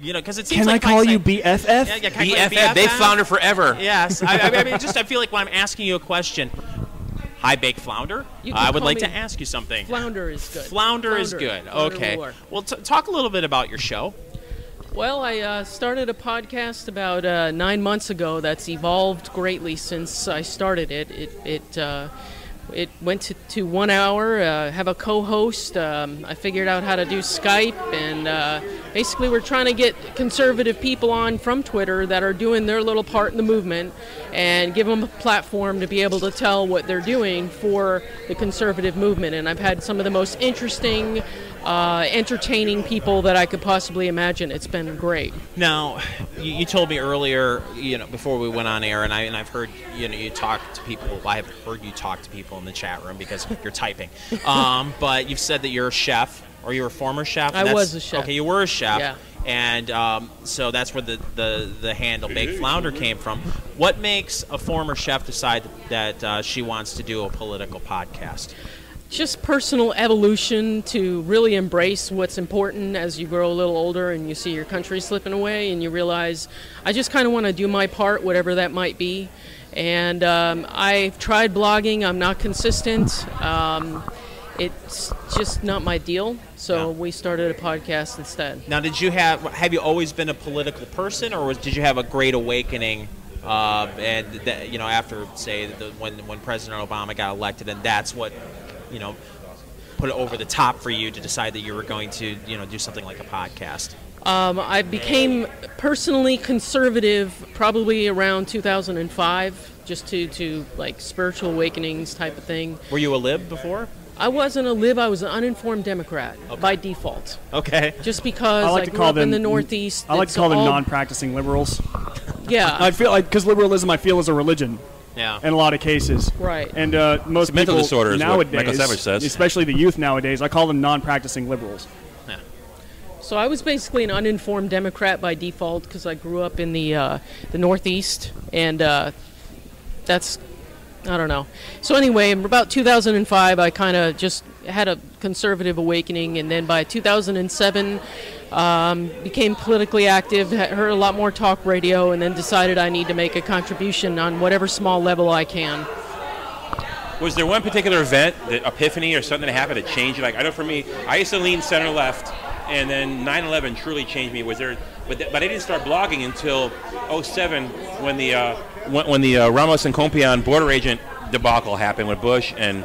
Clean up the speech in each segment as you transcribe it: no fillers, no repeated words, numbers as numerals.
You know, because it seems Can like I call you BFF? Yeah, can I call you BFF. They Flounder forever. Yes. I mean, I feel like when I'm asking you a question, hi, Baked Flounder. I would like to ask you something. Flounder is good. Flounder is good. Okay. Well, talk a little bit about your show. Well, I started a podcast about 9 months ago that's evolved greatly since I started it. It went to 1 hour, have a co-host. I figured out how to do Skype, and basically we're trying to get conservative people on from Twitter that are doing their little part in the movement and give them a platform to be able to tell what they're doing for the conservative movement. And I've had some of the most interesting, entertaining people that I could possibly imagine. It's been great. Now, you told me earlier, before we went on air, and I've heard, you talk to people. I have heard you talk to people in the chat room because you're typing. But you've said that you're a chef, or you're a former chef. I was a chef. Okay, you were a chef. Yeah. And so that's where the handle Baked Flounder came from. What makes a former chef decide that she wants to do a political podcast? Just personal evolution to really embrace what's important as you grow a little older and you see your country slipping away and you realize I just kind of want to do my part, whatever that might be. And I've tried blogging. I'm not consistent. It's just not my deal. So we started a podcast instead. Now, have you always been a political person, or did you have a great awakening? After say when President Obama got elected, and that's what put it over the top for you to decide that you were going to do something like a podcast. I became personally conservative probably around 2005, just to like spiritual awakenings type of thing. Were you a lib before? I wasn't a lib. I was an uninformed Democrat by default. Okay. Just because I grew up in the Northeast. I like to call them non-practicing liberals. Yeah. I feel like because liberalism, I feel, is a religion. Yeah. In a lot of cases. Right. And most mental people disorder is nowadays, what Michael Savage says. Especially the youth nowadays, I call them non-practicing liberals. Yeah. So I was basically an uninformed Democrat by default because I grew up in the Northeast, and that's, I don't know. So anyway, in about 2005, I kind of just had a conservative awakening, and then by 2007, became politically active, heard a lot more talk radio, and then decided I need to make a contribution on whatever small level I can. Was there one particular event, the epiphany or something that happened that changed you? Like, I know for me, I used to lean center left, and then 9/11 truly changed me. Was there? But I didn't start blogging until 2007 when the Ramos and Compion border agent debacle happened with Bush and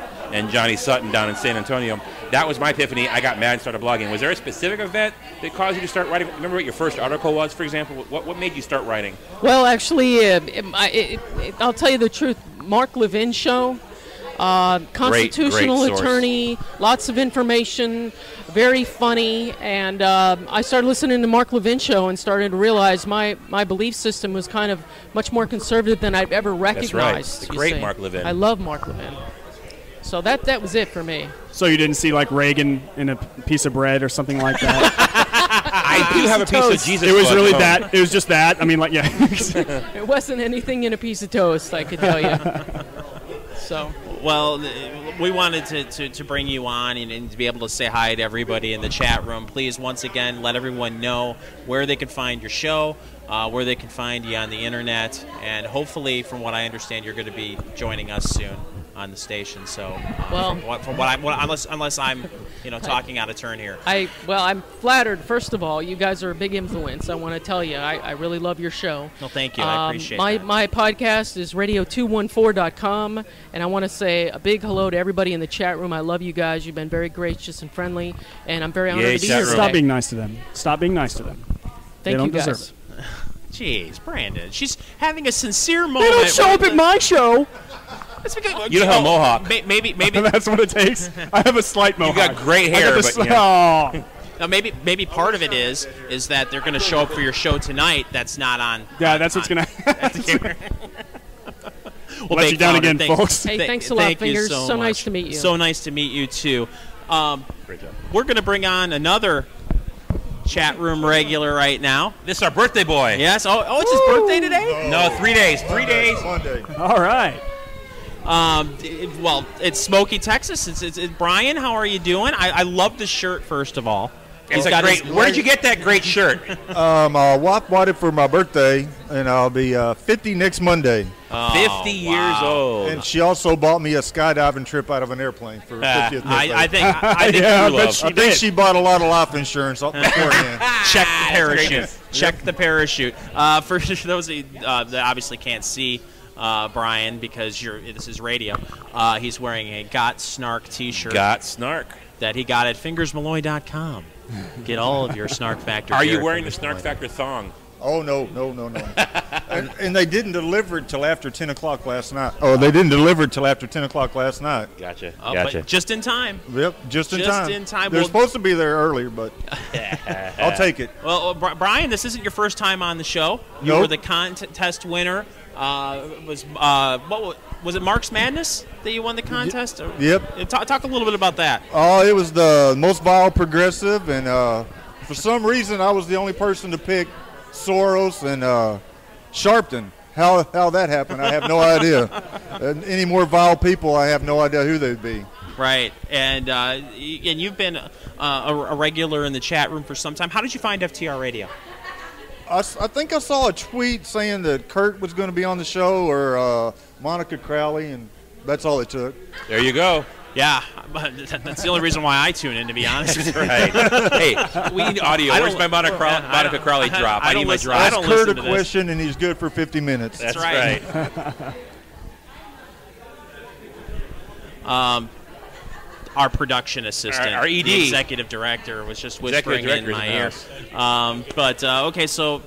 Johnny Sutton down in San Antonio. That was my epiphany. I got mad and started blogging. Was there a specific event that caused you to start writing? Remember what your first article was, for example? What made you start writing? Well, actually, I'll tell you the truth. Mark Levin show, constitutional great attorney, lots of information, very funny, and I started listening to Mark Levin show and started to realize my belief system was kind of much more conservative than I've ever recognized. That's right. The great Mark Levin. I love Mark Levin. So that was it for me. So you didn't see like Reagan in a piece of bread or something like that? I do have a piece of Jesus. It was really that. It was just that. I mean, like, yeah. It wasn't anything in a piece of toast, I could tell you. So. Well, we wanted to bring you on and to be able to say hi to everybody in the chat room. Please, once again, let everyone know where they can find your show, where they can find you on the internet, and hopefully, from what I understand, you're going to be joining us soon on the station. So, unless I'm, talking out of turn here. I'm flattered. First of all, you guys are a big influence. I want to tell you, I really love your show. Well, thank you. I appreciate that. My podcast is radio214.com, and I want to say a big hello to everybody in the chat room. I love you guys. You've been very gracious and friendly, and I'm very honored to be here. Stop being nice to them. Stop being nice to them. Thank you, guys. Jeez, Brandon. She's having a sincere moment. They don't show up at my show. You don't have a mohawk. Maybe that's what it takes. I have a slight mohawk. You got great hair, but Now maybe part of it is that they're going to show up for your show tonight. That's not on. Yeah, that's what's going to happen. We'll let you down again, folks. Hey, thanks a lot, Fingers. So nice to meet you. So nice to meet you too. Great job. We're going to bring on another chat room regular right now. This is our birthday boy. Yes. Oh, it's his birthday today? No, 3 days. 3 days. Monday. All right. Well, it's Smokie, Texas. It's Brian. How are you doing? I love the shirt. First of all, It's a great. Where did you get that great shirt? My wife bought it for my birthday, and I'll be 50 next Monday. 50 years old. And she also bought me a skydiving trip out of an airplane for 50th birthday. I think Yeah, true I bet love. she I think she bought a lot of life insurance beforehand. Check the parachute. Check the parachute. For those that obviously can't see Brian because this is radio, he's wearing a Got Snark T-shirt. Got Snark. That he got at fingersmalloy.com. Get all of your Snark Factor. Are you gear wearing from the Snark Factor thong? Oh, no. and they didn't deliver it till after 10 o'clock last night. Oh, they didn't deliver it till after 10 o'clock last night. Gotcha. But just in time. Yep, just in time. They're Well, supposed to be there earlier, but I'll take it. Well, Brian, this isn't your first time on the show. You Nope. were the contest winner. Was it Mark's Madness that you won the contest? Yep. Talk a little bit about that. Oh, it was the most vile progressive, and for some reason I was the only person to pick Soros and Sharpton. How that happened, I have no idea. Any more vile people, I have no idea who they'd be. Right, and you've been a regular in the chat room for some time. How did you find FTR Radio? I think I saw a tweet saying that Kurt was going to be on the show, or Monica Crowley, and that's all it took. There you go. Yeah, that's the only reason why I tune in, to be honest. Right. Hey, we need audio. Where's my Monica Crowley drop? I need my drop. Ask Kurt a question, and he's good for 50 minutes. That's right. Our production assistant, our ED, the executive director, was just whispering in my ear. Okay, so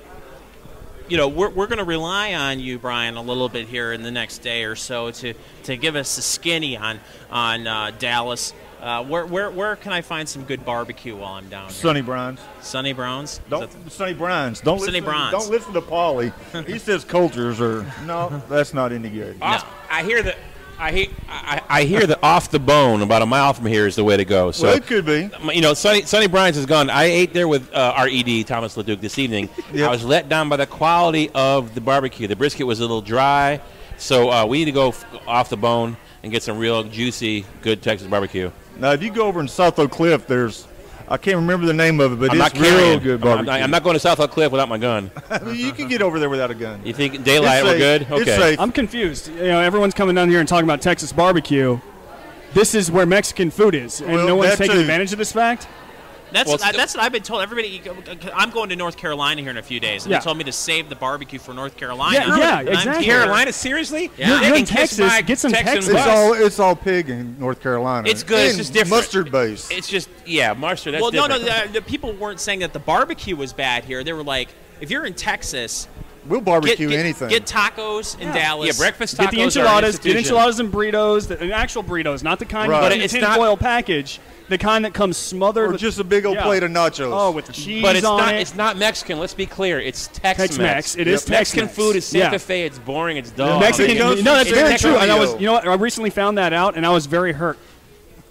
we're going to rely on you, Brian, a little bit here in the next day or so to give us a skinny on Dallas. Where can I find some good barbecue while I'm down here? Sunny Brown's. Sunny Brown's? Sunny Brown's. Don't Sunny Brown's. Don't listen to Paulie. He says Coulter's no, that's not any good. No. I hear that. I hear that off the bone about a mile from here is the way to go. So well, it could be. Sunny Brian's is gone. I ate there with our ED, Thomas LeDuc, this evening. Yep. I was let down by the quality of the barbecue. The brisket was a little dry, so we need to go off the bone and get some real juicy, good Texas barbecue. Now, if you go over in South Oak Cliff, I can't remember the name of it, but it's real good barbecue. I'm not going to South Oak Cliff without my gun. You can get over there without a gun. You think daylight we're good? Okay. It's safe. I'm confused. Everyone's coming down here and talking about Texas barbecue. This is where Mexican food is, and no one's taking advantage of this fact. That's what I've been told. Everybody, I'm going to North Carolina here in a few days, and they told me to save the barbecue for North Carolina. Yeah, exactly. Carolina, seriously? Yeah. You're in Texas. Get some Texas. It's all pig in North Carolina. It's good. It's just different. Mustard based. It's just mustard. That's different. No. The people weren't saying that the barbecue was bad here. They were like, if you're in Texas, we'll barbecue anything. Get tacos in Dallas. Yeah, breakfast tacos. Get the enchiladas. Get enchiladas and burritos. The actual burritos, not the kind in the tin foil package. The kind that comes smothered with just a big old plate of nachos. Oh, with the cheese but it's on not, it. It's not Mexican. Let's be clear. It's Tex-Mex. It is Tex-Mex. Mexican food is Santa Fe. It's boring. It's dull. Mexican. No, that's very true. And I recently found that out, and I was very hurt.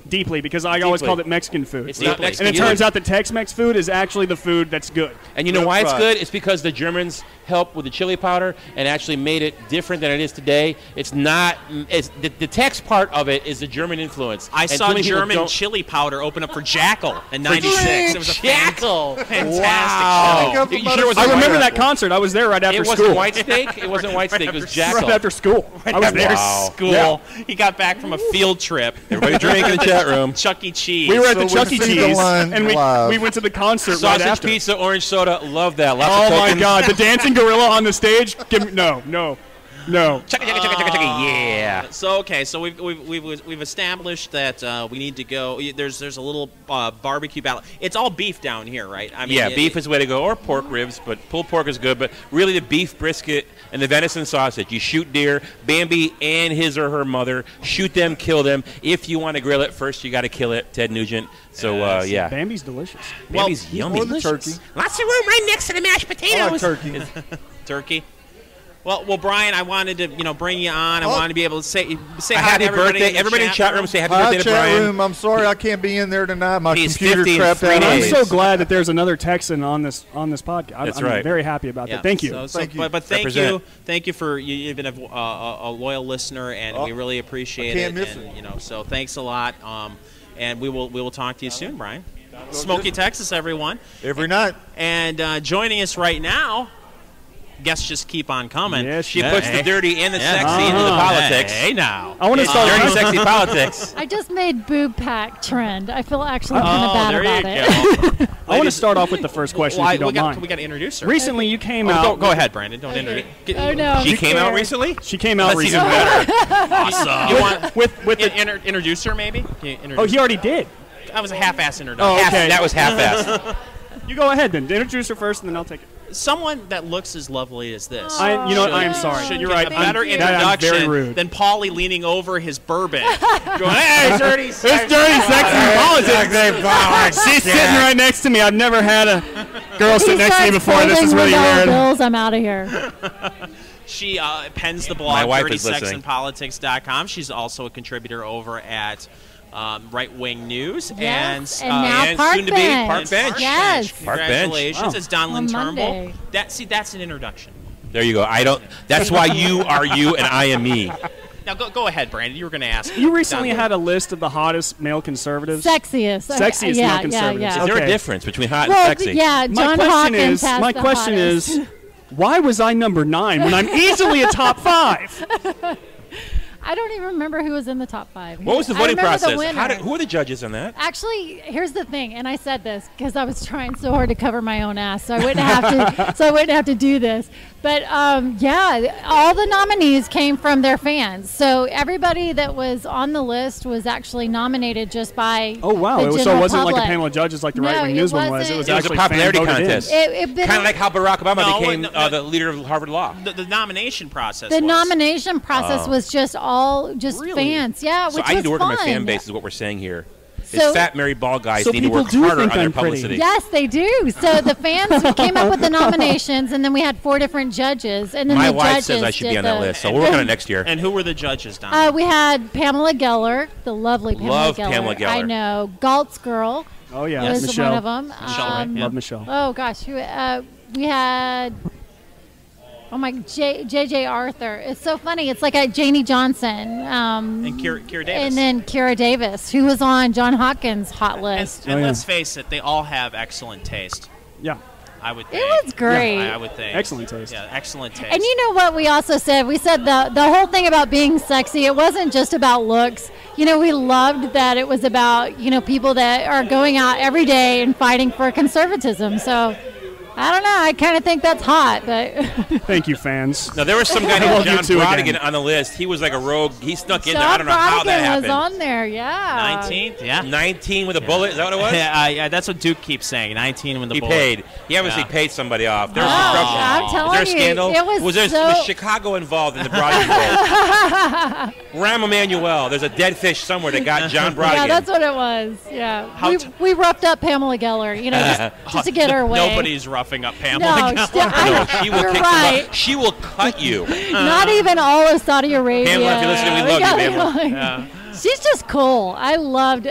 Deeply, because I always called it Mexican food. It's not Mexican. And it turns out that Tex-Mex food is actually the food that's good. And you know why it's good? It's because the Germans helped with the chili powder and actually made it different than it is today. It's not. The Tex part of it is the German influence. I saw German chili powder open up for Jackal in '96. It was a Jackal. Fantastic show. I remember that concert. I was there right after school. It wasn't White Steak. It wasn't White Steak. It was Jackal. Right after school. I was there. School. Yeah. He got back from a field trip. Everybody drinking in the chat room. Chuck E. Cheese. We were at the Chuck E. Cheese, and we went to the concert right after. Sausage pizza, orange soda. Love that. Oh my God! The dancing gorilla on the stage. No. Yeah. So we've established that we need to go. There's a little barbecue battle. It's all beef down here, right? I mean, beef is the way to go, or pork ribs, but pulled pork is good. But really, the beef brisket and the venison sausage. You shoot deer. Bambi and his or her mother shoot them, kill them. If you want to grill it, first you got to kill it. Ted Nugent. So Bambi's delicious. Bambi's yummy. Or the turkey. Lots of room right next to the mashed potatoes. I like turkey. Turkey. Well, Brian, I wanted to, bring you on. I wanted to be able to say hi happy to everybody. Birthday. Everybody in chat room say happy Hi, birthday to chat Brian. room. I'm sorry I can't be in there tonight. My He's computer 50 in crapped 3 out. days. I'm so glad that there's another Texan on this podcast. That's I'm right. very happy about that. Thank you. Thank you. But thank you for you've been a loyal listener, and we really appreciate it. Miss and, so thanks a lot. And we will talk to you soon, Brian. Smokie Texas, everyone. Every night. And joining us right now, guests just keep on coming. Yes, She puts the dirty and the sexy into the politics. Hey, now. I want to start Dirty, sexy politics. I just made boob pack trend. I feel actually kind of bad there about you it. go. I want to start off with the first question, if you don't mind. We got to introduce her. Recently, you came out. Go ahead, Brandon. Don't introduce. Oh, no. She came out recently? She came out That's recently. even better. Awesome. You want with the, introduce her, maybe? oh, he already did. That was a half-ass introduction. Oh, okay. That was half-assed. You go ahead then. Introduce her first, and then I'll take it. Someone that looks as lovely as this. I am sorry. Should You're get right. a better Thank you. I'm very introduction rude. than Paulie leaning over his bourbon, going, "Hey, dirty, It's dirty, sexy politics. She's sitting right next to me. I've never had a girl sit next to me before. This is really weird. Bills, I'm out of here. She pens the My blog wife is listening. DirtySexandPolitics.com. She's also a contributor over at Right Wing News Yes, and and now and Park soon to be Bench. Park Bench. Yes. Park Bench. Congratulations, Wow. it's Donlyn On Turnbull. Monday. That's an introduction. There you go. That's why you are you and I am me. Now go ahead, Brandon. You were going to ask. You recently Donlyn. had a list of the hottest male conservatives. Sexiest. Sexiest yeah, male conservatives. Yeah, Is yeah. there a Okay. difference between hot Well, and sexy? yeah, John Hawkins has my the question hottest. is, why was I number 9 when I'm easily a top 5? I don't even remember who was in the top 5. What was the I voting remember the process? winner. Who are the judges on that? Actually, here's the thing, and I said this because I was trying so hard to cover my own ass, so I wouldn't have to do this. But yeah, all the nominees came from their fans. So everybody that was on the list was actually nominated just by Oh, wow. the So it general wasn't like a public. panel of judges like the No, Right Wing it News one was. wasn't. It was It was a actually popularity fan voted in. contest. Kind of like how Barack Obama No, became no. the leader of Harvard Law. The nomination process. The was. nomination process was just all Really? fans. Yeah, So which I need was to work on my fun. fan base is what we're saying here. So- Fat married bald guys So need to people work do harder think on their I'm pretty. publicity. Yes, they do. So the fans came up with the nominations, and then we had 4 different judges, and then My the wife judges says I should be did on that the- list, so we'll work on it next year. And who were the judges, Don? We had Pamela Geller, the lovely Pamela Love Geller. Pamela Geller. I know. Galt's girl Oh, yeah. was Michelle. one of them. Michelle, right? Yeah. Love Michelle. Oh gosh, we had. Oh my, J.J. Arthur. It's so funny. It's like a Janie Johnson. and Keira Davis. And then Keira Davis, who was on John Hawkins' hot list. Oh, yeah. let's face it, they all have excellent taste. Yeah. I would think. It was great. I would think. Excellent taste. Yeah, excellent taste. And you know what we also said? We said the whole thing about being sexy, it wasn't just about looks. You know, we loved that it was about, people that are going out every day and fighting for conservatism. So, I don't know. I kind of think that's hot. But Thank you, fans. Now, there was some guy love named you John too Brodigan again. on the list. He was like a rogue. He snuck in there. I John don't know how that Brodigan happened. was on there, yeah. 19th, yeah. 19 with a bullet? Is that what it was? Yeah, that's what Duke keeps saying. 19 when the He bullet. paid. He obviously Yeah. paid somebody off. There Oh, was corruption. I'm Was telling there a you, scandal? it was was Chicago involved in the Brodigan role? Rahm Emanuel. There's a dead fish somewhere that got John Brodigan. Yeah, that's what it was. Yeah, we roughed up Pamela Geller, just to get her away. Nobody's roughing up Pamela. No, No, she will you're kick right. you up. She will cut you. Not even all of Saudi Arabia. Pamela, if you're listening, we love you, Pamela. Yeah. She's just cool. I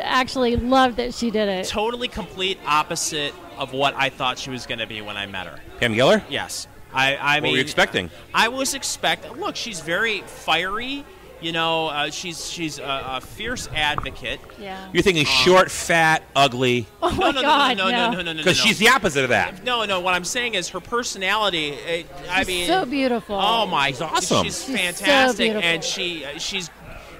actually loved that she did it. Totally complete opposite of what I thought she was going to be when I met her. Pam Geller? Yes. I What mean, were you expecting? I was expecting. Look, she's very fiery. She's a fierce advocate. Yeah. You're thinking short, fat, ugly. Oh my God, no. Because she's the opposite of that. No. What I'm saying is her personality. She's so beautiful. Oh my, awesome. She's so fantastic, beautiful. and she's.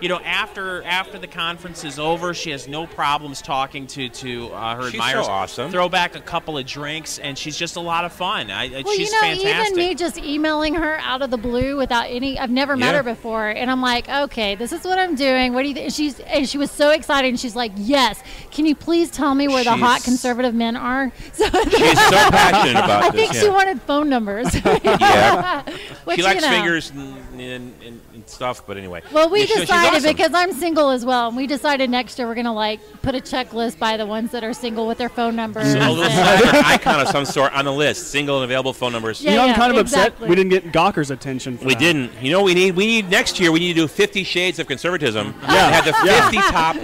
After the conference is over, she has no problems talking to her She's admirers. so awesome. Throw back a couple of drinks, and she's just a lot of fun. Well, she's fantastic. even me just emailing her out of the blue without I've never met Yeah. her before, and I'm like, okay, this is what I'm doing. What do you think? And she was so excited, and she's like, yes, can you please tell me where the hot She's- conservative men are? So She's so passionate about I this. think she wanted phone numbers. Yeah. Which, She likes you know. fingers and stuff, but anyway. Well, we Yeah, she's decided awesome. because I'm single as well, and we decided next year we're gonna put a checklist by the ones that are single with their phone numbers. So a little and- icon of some sort on the list. Single and available phone numbers. Yeah. I'm kind of upset exactly. we didn't get Gawker's attention for We that. didn't. You know what we need? We need next year, we need to do 50 Shades of Conservatism. Yeah. Have the 50 top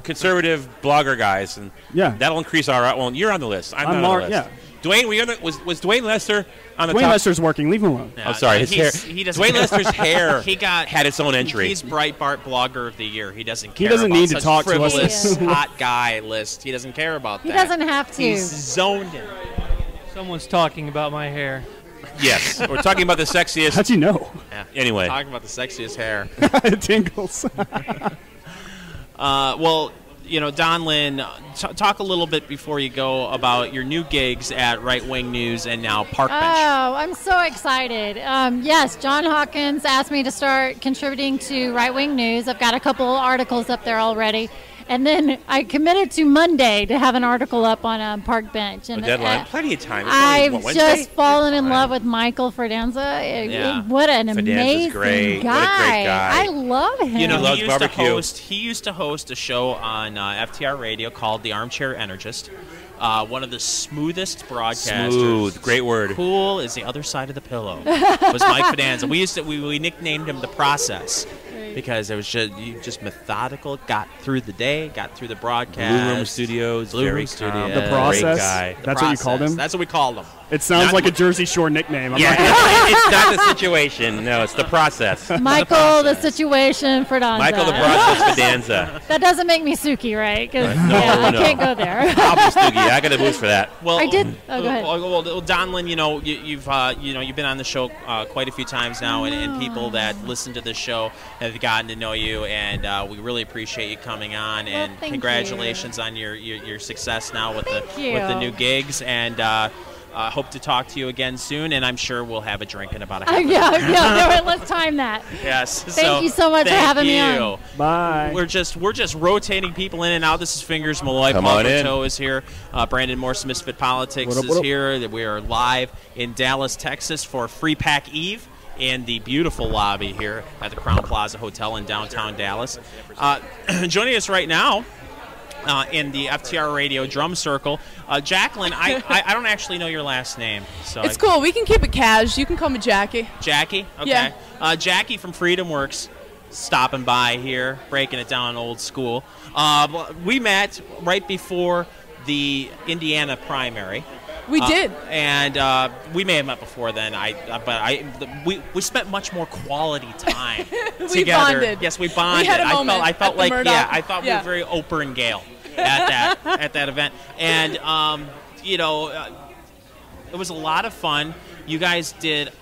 conservative blogger guys. And Yeah. that'll increase our... Well, you're on the list. I'm not on the list. Yeah. Dwayne, was Dwayne Lester on the Dwayne top? Lester's working. Leave him alone. Yeah, I'm sorry. His hair. He doesn't. Dwayne Lester's hair. Had its own entry. He's Breitbart Blogger of the Year. He doesn't care. He doesn't about need to such talk to us. frivolous hot guy list. He doesn't care about that. He doesn't have to. He's zoned in. Someone's talking about my hair. Yes, we're talking about the sexiest. How'd you know? Yeah. Anyway, Talking about the sexiest hair. It tingles. Well, Donlyn, talk a little bit before you go about your new gigs at Right Wing News and now Park Bench. Oh, I'm so excited. Yes, John Hawkins asked me to start contributing to Right Wing News. I've got a couple articles up there already. And then I committed to Monday to have an article up on Park Bench. And deadline, plenty of time. I've just fallen in love with Michael Freedanza. Yeah. What an Freedanza's amazing great. guy. What a great guy. I love him. He loves barbecue. He used to host a show on FTR Radio called The Armchair Energist. One of the smoothest broadcasters. Smooth, great word. Cool is the other side of the pillow. Was Mike Freedanza. We nicknamed him The Process. Because it was just methodical, got through the day, got through the broadcast. Blue Room Studios, very calm. The Process. Great guy. That's what you called him? That's what we called him. It sounds like a Jersey Shore nickname. Yeah, it's not the situation. No, it's the process. Michael, the situation, Freedanza. Michael, the process, Freedanza. That doesn't make me Suki, right? Because No. I can't go there. I'll be Stoogie. I got a boost for that. Well, I did. Oh, go ahead. Well, Donlyn, you've been on the show quite a few times now, and people that listen to the show have gotten to know you, and we really appreciate you coming on. Well, And thank congratulations on your success now with Thank you. with the new gigs, and hope to talk to you again soon. And I'm sure we'll have a drink in about a half. Yeah. Let's time that. Yes. Thank you so much for having me on. Bye. We're just rotating people in and out. This is Fingers Malloy. Come Paul on in. Berto is here. Brandon Morse, Misfit Politics, What up, is what up? here. We are live in Dallas, Texas for FreePAC Eve in the beautiful lobby here at the Crown Plaza Hotel in downtown Dallas. Joining us right now in the FTR Radio Drum Circle, Jacqueline. I don't actually know your last name, so It's cool. We can keep it cash. You can call me Jackie. Jackie. Okay. Yeah. Jackie from Freedomworks, stopping by here, breaking it down old school. We met right before the Indiana primary. We did. And we may have met before then. We spent much more quality time We together. bonded. Yes, we bonded. We had a moment I felt at the like Murdoch. I thought we were very Oprah and Gail at that event. And it was a lot of fun. You guys did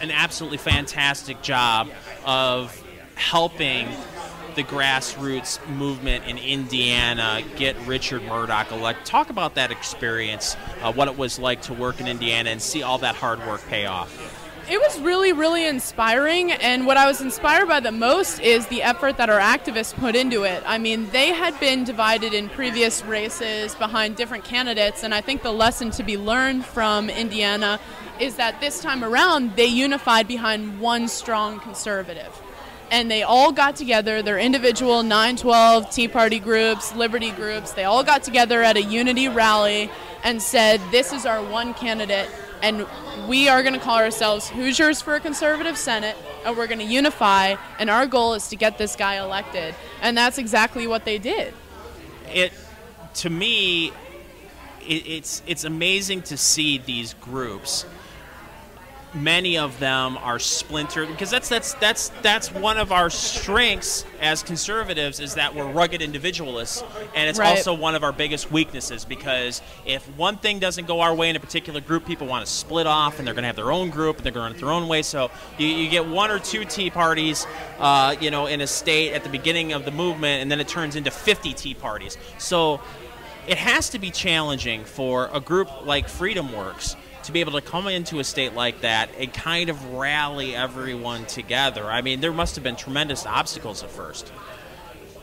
an absolutely fantastic job of helping the grassroots movement in Indiana get Richard Murdoch elected. Talk about that experience, what it was like to work in Indiana and see all that hard work pay off. It was really, really inspiring, and what I was inspired by the most is the effort that our activists put into it. I mean, they had been divided in previous races behind different candidates, and I think the lesson to be learned from Indiana is that this time around, they unified behind one strong conservative. And they all got together, their individual 9/12 Tea Party groups, Liberty groups, they all got together at a unity rally and said, this is our one candidate, and we are going to call ourselves Hoosiers for a Conservative Senate, and we're going to unify, and our goal is to get this guy elected. And that's exactly what they did. To me, it's amazing to see these groups. Many of them are splintered, because that's one of our strengths as conservatives, is that we're rugged individualists, and it's Right. also one of our biggest weaknesses, because if one thing doesn't go our way in a particular group, people want to split off, and they're going to have their own group, and they're going to run it their own way. So you get one or two Tea Parties, in a state at the beginning of the movement, and then it turns into 50 Tea Parties. So it has to be challenging for a group like Freedomworks to be able to come into a state like that and kind of rally everyone together. I mean, there must have been tremendous obstacles at first.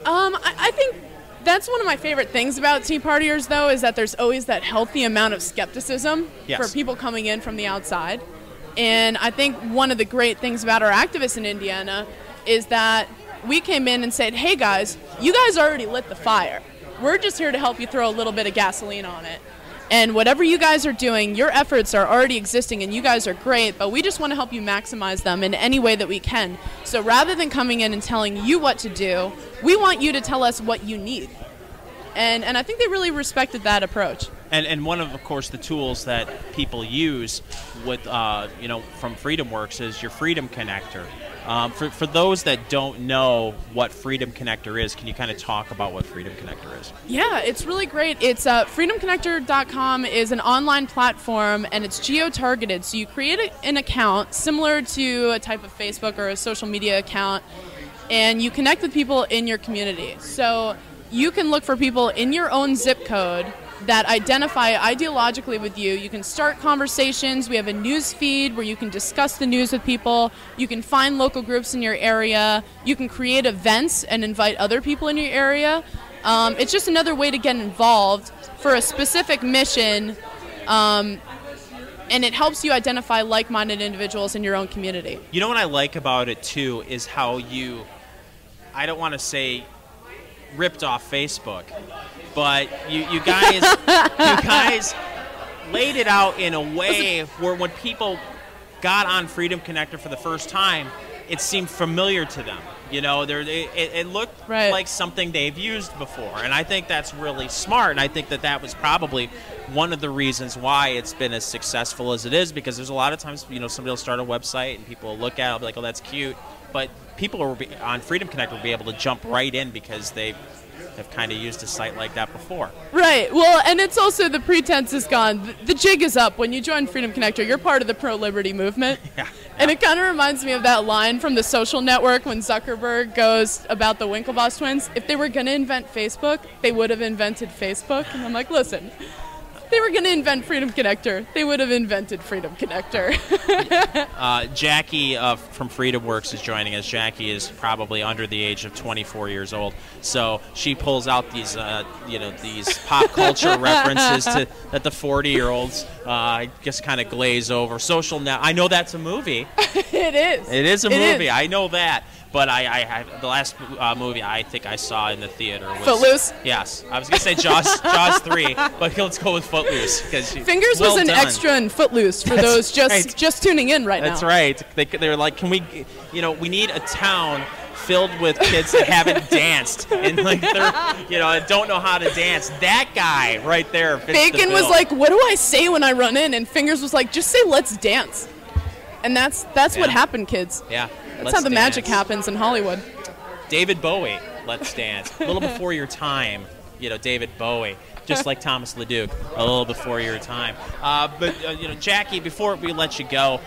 I think that's one of my favorite things about Tea Partiers, though, is that there's always that healthy amount of skepticism for people coming in from the outside. And I think one of the great things about our activists in Indiana is that we came in and said, hey guys, you guys already lit the fire. We're just here to help you throw a little bit of gasoline on it. And whatever you guys are doing, your efforts are already existing, and you guys are great, but we just want to help you maximize them in any way that we can. So rather than coming in and telling you what to do, we want you to tell us what you need. And I think they really respected that approach. And one of course, the tools that people use with, from FreedomWorks is your Freedom Connector. For those that don't know what Freedom Connector is, can you kind of talk about what Freedom Connector is? Yeah, it's really great. It's freedomconnector.com is an online platform, and it's geo-targeted. So you create an account similar to a type of Facebook or a social media account, and you connect with people in your community. So you can look for people in your own zip code that identify ideologically with you. You can start conversations. We have a news feed where you can discuss the news with people. You can find local groups in your area. You can create events and invite other people in your area. It's just another way to get involved for a specific mission, and it helps you identify like-minded individuals in your own community. You know what I like about it, too, is how you, I don't want to say ripped off Facebook, but you guys laid it out in a way where when people got on Freedom Connector for the first time, it seemed familiar to them. It looked like something they've used before, and I think that's really smart. And I think that was probably one of the reasons why it's been as successful as it is, because there's a lot of times somebody will start a website and people will look at it and be like, oh, that's cute, but people on Freedom Connector will be able to jump right in because they have kind of used a site like that before. Right. Well, and it's also the pretense is gone. The jig is up. When you join Freedom Connector, you're part of the pro-liberty movement. Yeah. And it kind of reminds me of that line from The Social Network when Zuckerberg goes about the Winklevoss twins. If they were going to invent Facebook, they would have invented Facebook. And I'm like, listen, if they were going to invent Freedom Connector, they would have invented Freedom Connector. Jackie from FreedomWorks is joining us. Jackie is probably under the age of 24 years old, so she pulls out these, these pop culture references that the 40-year-olds just kind of glaze over. Social Net. I know that's a movie. It is. It is a movie. I know that. But the last movie I think I saw in the theater was Footloose. Yes, I was gonna say Jaws 3, but let's go with Footloose because Fingers was an extra in Footloose for those just tuning in right now. That's right. They're like, can we, we need a town filled with kids that haven't danced and they're don't know how to dance. That guy right there. Bacon was like, what do I say when I run in? And Fingers was like, just say let's dance. And that's what happened, kids. Yeah. That's how the magic happens in Hollywood. David Bowie, Let's Dance. A little before your time, David Bowie. Just like Thomas LeDuc, a little before your time. But Jackie, before we let you go,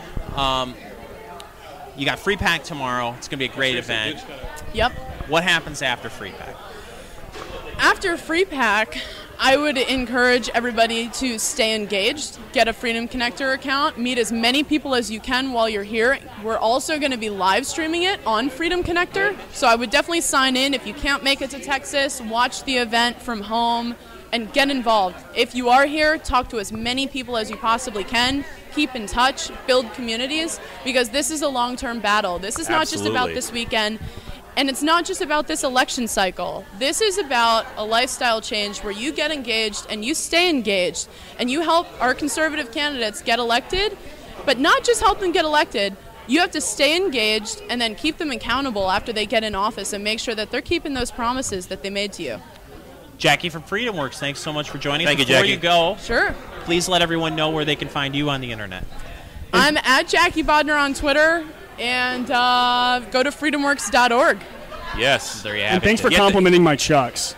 you got FreePAC tomorrow. It's going to be a great event. Yep. What happens after FreePAC? After FreePAC, I would encourage everybody to stay engaged, get a Freedom Connector account, meet as many people as you can while you're here. We're also going to be live streaming it on Freedom Connector, so I would definitely sign in. If you can't make it to Texas, watch the event from home and get involved. If you are here, talk to as many people as you possibly can. Keep in touch, build communities, because this is a long-term battle. This is not just about this weekend. And it's not just about this election cycle. This is about a lifestyle change where you get engaged and you stay engaged and you help our conservative candidates get elected, but not just help them get elected. You have to stay engaged and then keep them accountable after they get in office and make sure that they're keeping those promises that they made to you. Jackie from FreedomWorks, thanks so much for joining us. Thank you, Jackie. Before you go, sure, please let everyone know where they can find you on the internet. I'm at Jackie Bodner on Twitter. And go to freedomworks.org. Yes. There you have and thanks for complimenting my chucks.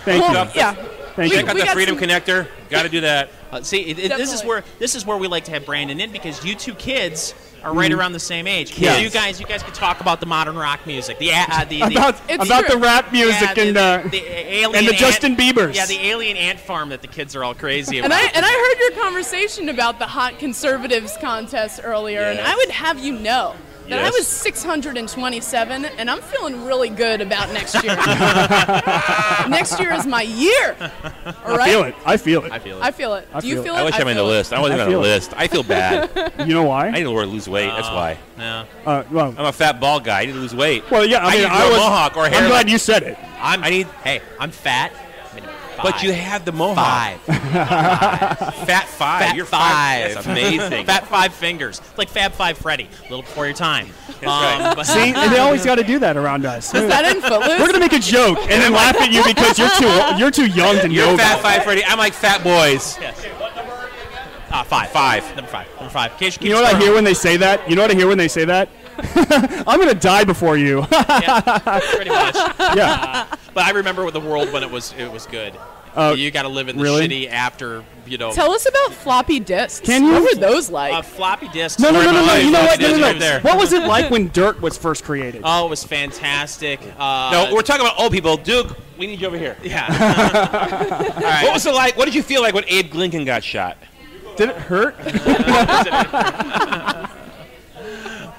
Thank you. Yeah. Thank you. Check out the Freedom Connector. Got to do that. This is where we like to have Brandon in, because you two kids are right around the same age. Yes. You guys could talk about the modern rock music, about the rap music and the Justin Biebers. Yeah, the alien ant farm that the kids are all crazy about. And I heard your conversation about the Hot Conservatives contest earlier, and I would have you know that I was 627, and I'm feeling really good about next year. Next year is my year. All right? I feel it. Do you feel it? I wish I'm in the list. I wasn't on the list. I feel bad. You know why? I need to lose weight. That's why. No. Well, I'm a fat bald guy. I need to lose weight. Well, yeah. I mean, I was mohawk or hairline. I'm glad you said it. I'm fat. I'm But you have the mohawk. Fat five. You're five. That's amazing. Fat five fingers. It's like Fab Five Freddy, a little before your time. Right. See, and they always got to do that around us. Is that in Footloose? We're gonna make a joke and then laugh at you because you're too young to know. You're Fat Five Freddy. I'm like Fat Boys. Yes. Five. Number five. You know what I hear when they say that? I'm gonna die before you. Yeah, pretty much. Yeah. But I remember the world when it was good. You got to live in the shitty after, Tell us about floppy disks. Can you? What were those like? Floppy disks. No. You know what? No. What was it like when dirt was first created? Oh, it was fantastic. No, we're talking about old people. Duke, we need you over here. Yeah. All right. What was it like? What did you feel like when Abe Lincoln got shot? Did it hurt?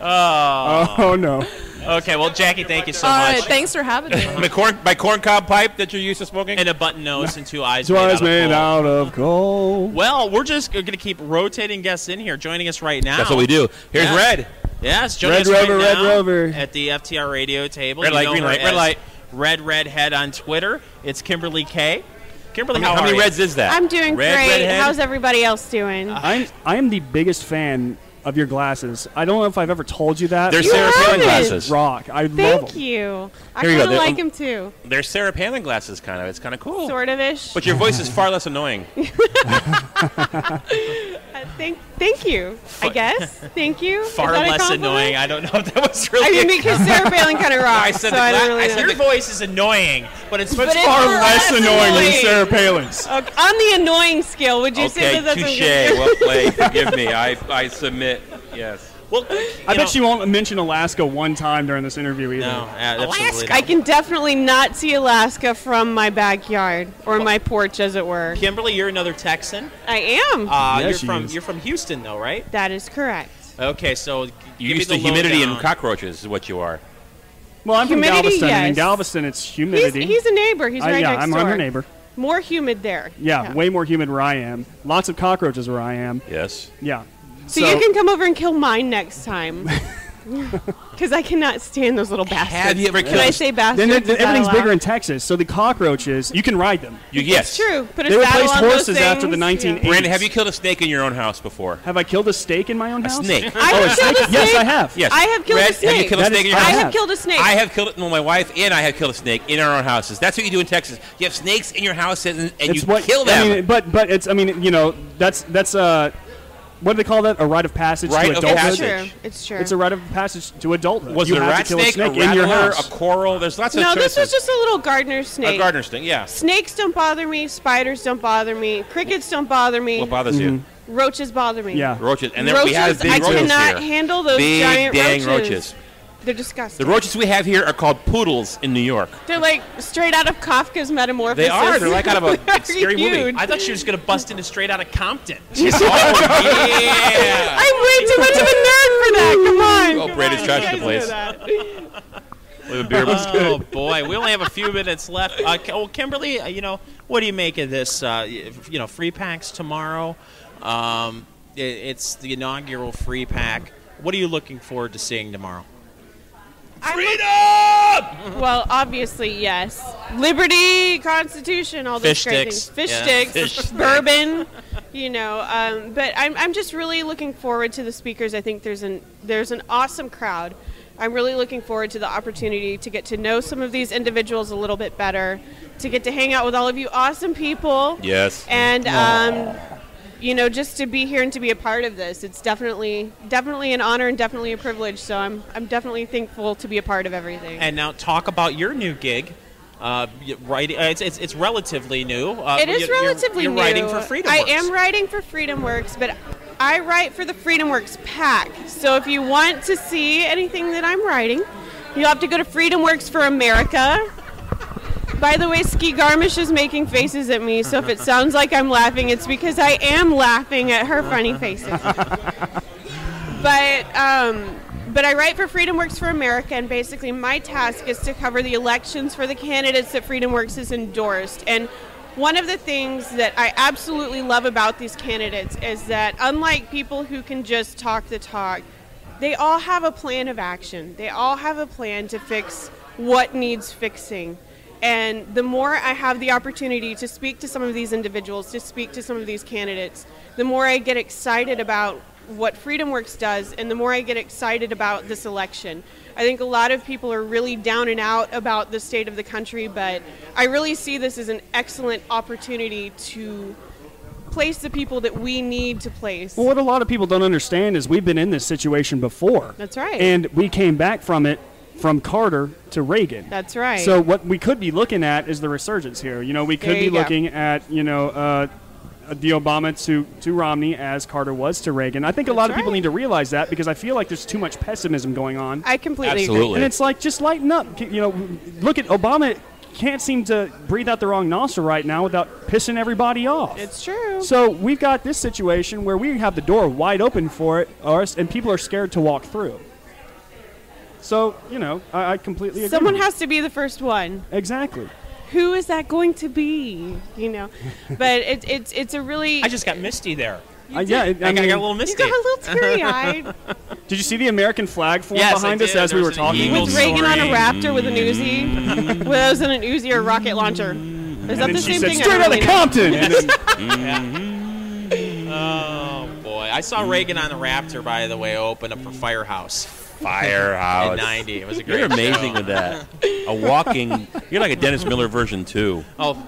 Oh. Oh no. Okay, well, Jackie, thank you so much. Thanks for having me. My corncob pipe that you're used to smoking? And a button nose and 2 eyes made out of coal. Well, we're just going to keep rotating guests in here. Joining us right now. That's what we do. Here's Red. Yes, joining us right now at the FTR radio table. Red light, green light, red light. RedRedHead on Twitter. It's Kimberly K. Kimberly, how many Reds is that? I'm doing great. RedRedHead? How's everybody else doing? I am the biggest fan of your glasses. I don't know if I've ever told you that. They're Sarah Palin glasses. Rock. I love them. Thank you. I kind of like them too. They're Sarah Palin glasses, kind of. It's kind of cool. Sort of-ish. But your voice is far less annoying. Thank you, I guess. Thank you. Far less annoying. I don't know if that was really. I mean, because Sarah Palin kind of rocks. Your voice is annoying, but it's far less annoying than Sarah Palin's. Okay. On the annoying scale, would you say that that's touche. Well played. Forgive me. I submit. Yes. Well, I bet she won't mention Alaska one time during this interview either. No, absolutely. I can definitely not see Alaska from my backyard or my porch, as it were. Kimberly, you're another Texan. I am. You're from Houston, though, right? That is correct. Okay, so you used to humidity and cockroaches is what you are. Well, I'm humidity, from Galveston, yes. and in Galveston it's humidity. He's a neighbor. He's right next door. I'm her neighbor. More humid there. Yeah, way more humid where I am. Lots of cockroaches where I am. Yes. Yeah. So you can come over and kill mine next time. Because I cannot stand those little bastards. Have you ever killed? When I say bastards, then everything's bigger in Texas, so the cockroaches, you can ride them. Yes. It's true. Put a they saddle replaced on horses those after the things. 1980s. Brandon, have you killed a snake in your own house before? Have I killed a steak in my own house? A snake. I have killed a snake. Yes, I have. Yes. I have killed a snake. Have you killed a snake in your I house? have killed a snake. I have killed it. Well, my wife and I have killed a snake in our own houses. That's what you do in Texas. You have snakes in your house and you kill them. I mean, but it's, I mean, that's what do they call that? A rite of passage to adulthood? It's true. It's a rite of passage to adulthood. Was it a rat snake, a rattler, a coral? There's lots of choices. No, this was just a little gardener snake. A gardener snake, yeah. Snakes don't bother me. Spiders don't bother me. Crickets don't bother me. What bothers you? Roaches bother me. Yeah. Roaches. And then we have big roaches here. I cannot handle those giant dang roaches. They're disgusting. The roaches we have here are called poodles in New York. They're like straight out of Kafka's Metamorphosis. They are. They're like out of a scary movie. I thought she was going to bust into Straight Outta Compton. Yeah. I'm way too much of a nerd for that. Come on. Oh, Brady's trashed the place. Oh, boy. We only have a few minutes left. Kimberly, what do you make of this? FreePAC's tomorrow. It's the inaugural FreePAC. What are you looking forward to seeing tomorrow? Freedom! Well, obviously, yes. Liberty, Constitution, all those great things. Fish sticks, bourbon, But I'm just really looking forward to the speakers. I think there's an awesome crowd. I'm really looking forward to the opportunity to get to know some of these individuals a little bit better, to get to hang out with all of you awesome people. Yes. And just to be here and to be a part of this, it's definitely an honor and definitely a privilege. So I'm definitely thankful to be a part of everything. And now talk about your new gig. It's relatively new. It is relatively new. You're writing for Freedomworks. I am writing for Freedomworks, but I write for the Freedomworks PAC. So if you want to see anything that I'm writing, you'll have to go to Freedomworks for America. By the way, Ski Garmish is making faces at me, so if it sounds like I'm laughing, it's because I am laughing at her funny faces. But I write for Freedomworks for America, and basically my task is to cover the elections for the candidates that Freedomworks has endorsed. And one of the things that I absolutely love about these candidates is that, unlike people who can just talk the talk, they all have a plan of action. They all have a plan to fix what needs fixing. And the more I have the opportunity to speak to some of these individuals, to speak to some of these candidates, the more I get excited about what Freedomworks does, and the more I get excited about this election. I think a lot of people are really down and out about the state of the country, but I really see this as an excellent opportunity to place the people that we need to place. Well, what a lot of people don't understand is we've been in this situation before. That's right. And we came back from it from Carter to Reagan. That's right. So what we could be looking at is the resurgence here. You know, we could be looking at, you know, the Obama to Romney as Carter was to Reagan. I think a lot of people need to realize that, because I feel like there's too much pessimism going on. I completely agree. And it's like, just lighten up. You know, look at Obama. Can't seem to breathe out the wrong nostril right now without pissing everybody off. It's true. So we've got this situation where we have the door wide open for it, and people are scared to walk through. So, you know, I completely agree. Someone has to be the first one. Exactly. Who is that going to be? You know, but it's a really. I just got misty there. I got a little misty. You got a little teary-eyed. Did you see the American flag form behind us as we were talking? With Reagan on a Raptor with an Uzi. Was it an Uzi or a rocket launcher? Is that the same thing? Straight out of Compton. Oh boy, I saw Reagan on the Raptor, by the way, open up for Firehouse. Firehouse. In '90, it was a great. You're amazing show. with that. A walking. You're like a Dennis Miller version 2. Oh,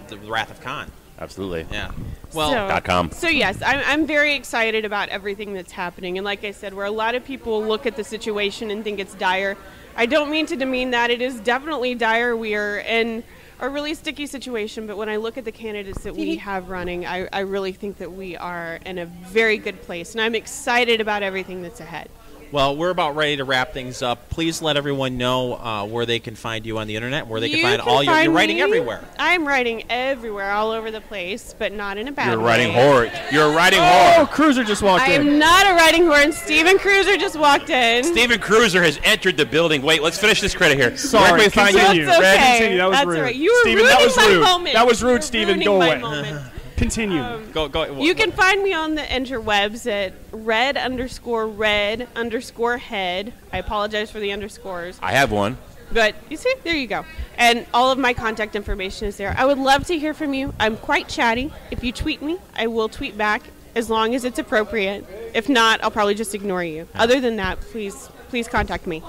the Wrath of Khan. Absolutely. Yeah. Well. .com. So yes, I'm very excited about everything that's happening, and like I said, where a lot of people look at the situation and think it's dire, I don't mean to demean that. It is definitely dire. We are in a really sticky situation, but when I look at the candidates that we have running, I really think that we are in a very good place, and I'm excited about everything that's ahead. Well, we're about ready to wrap things up. Please let everyone know where they can find you on the internet, where they can find all your. You're writing everywhere. I'm writing everywhere, all over the place, but not in a bad way. You're writing whore. You're writing whore. Oh, Cruiser just walked in. I am not a writing whore, and Steven Cruiser just walked in. Steven Cruiser has entered the building. Wait, let's finish this credit here. Sorry, continue. That's okay. Continue. That was rude. Right. You were Steven, ruining that was my rude. moment. That was rude, Steven. Go away. Continue. Go. You can find me on the interwebs at red_head. I apologize for the underscores. I have one. But you see, there you go. And all of my contact information is there. I would love to hear from you. I'm quite chatty. If you tweet me, I will tweet back as long as it's appropriate. If not, I'll probably just ignore you. Other than that, please contact me.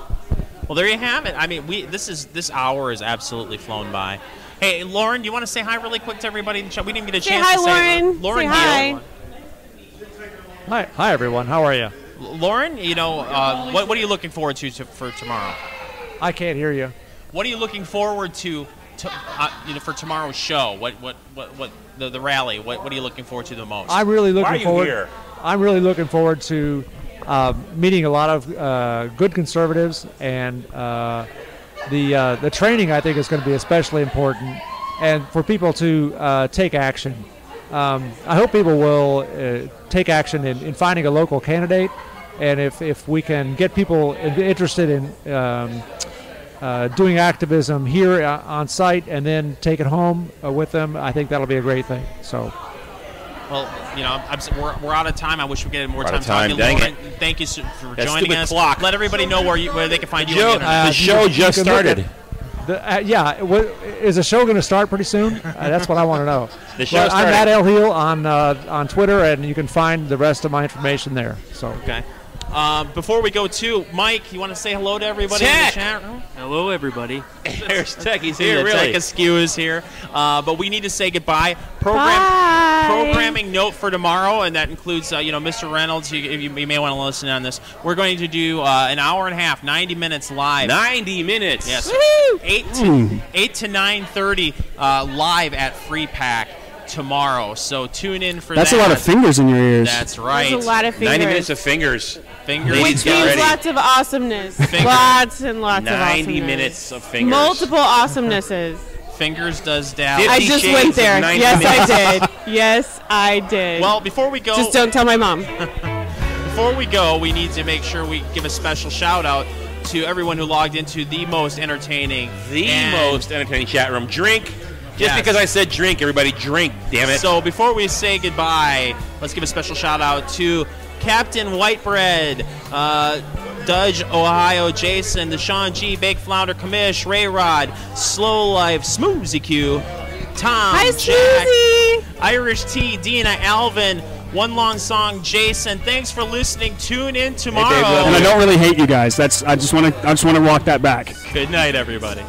Well, there you have it. I mean, this hour has absolutely flown by. Hey, Lauren, do you want to say hi really quick to everybody in the chat? We didn't get a chance to say Lauren. Lauren, say hi. Hi, everyone. How are you? Lauren, you know, what are you looking forward to for tomorrow? I can't hear you. What are you looking forward to for tomorrow's show? What the rally? What are you looking forward to the most? I'm really looking Why are you forward. here? I'm really looking forward to meeting a lot of good conservatives, and the training I think is going to be especially important, and for people to take action. I hope people will take action in finding a local candidate, and if we can get people interested in doing activism here on site and then take it home with them, I think that'll be a great thing. So. Well, you know, we're out of time. I wish we could get more time talking. Dang Lauren, it. thank you for That joining us. clock. Let everybody know where they can find you. The show just started. Is the show going to start pretty soon? That's what I want to know. The show started. I'm at L Heal on Twitter, and you can find the rest of my information there. So. Okay. Before we go to Mike, you want to say hello to everybody in the chat room? Hello, everybody. There's Tech. He's here, Tech really. Askew is here. But we need to say goodbye. Bye. Programming note for tomorrow, and that includes, Mr. Reynolds. You may want to listen on this. We're going to do an hour and a half, 90 minutes live. 90 minutes. Yes. Woo-hoo. 8 to 9:30 live at FreePAC tomorrow. So tune in for That's that. a lot of fingers in your ears. That's right. That's a lot of fingers. 90 minutes of fingers. Which means lots of awesomeness. Lots and lots of awesomeness. 90 minutes of fingers. Multiple awesomenesses. Fingers does down. I just went there. Yes, I did. Yes, I did. Well, before we go... Just don't tell my mom. Before we go, we need to make sure we give a special shout-out to everyone who logged into the most entertaining chat room. Drink. Just because I said drink, everybody drink, damn it. So before we say goodbye, let's give a special shout-out to Captain Whitebread, Dudge, Ohio, Jason, the Sean G, Bake Flounder, Kamish, Ray Rod, Slow Life, Smoozy Q, Tom, Hi, Jack, Smoozy. Irish T, Dina, Alvin, One Long Song, Jason. Thanks for listening. Tune in tomorrow. And I don't really hate you guys. I just want to walk that back. Good night, everybody.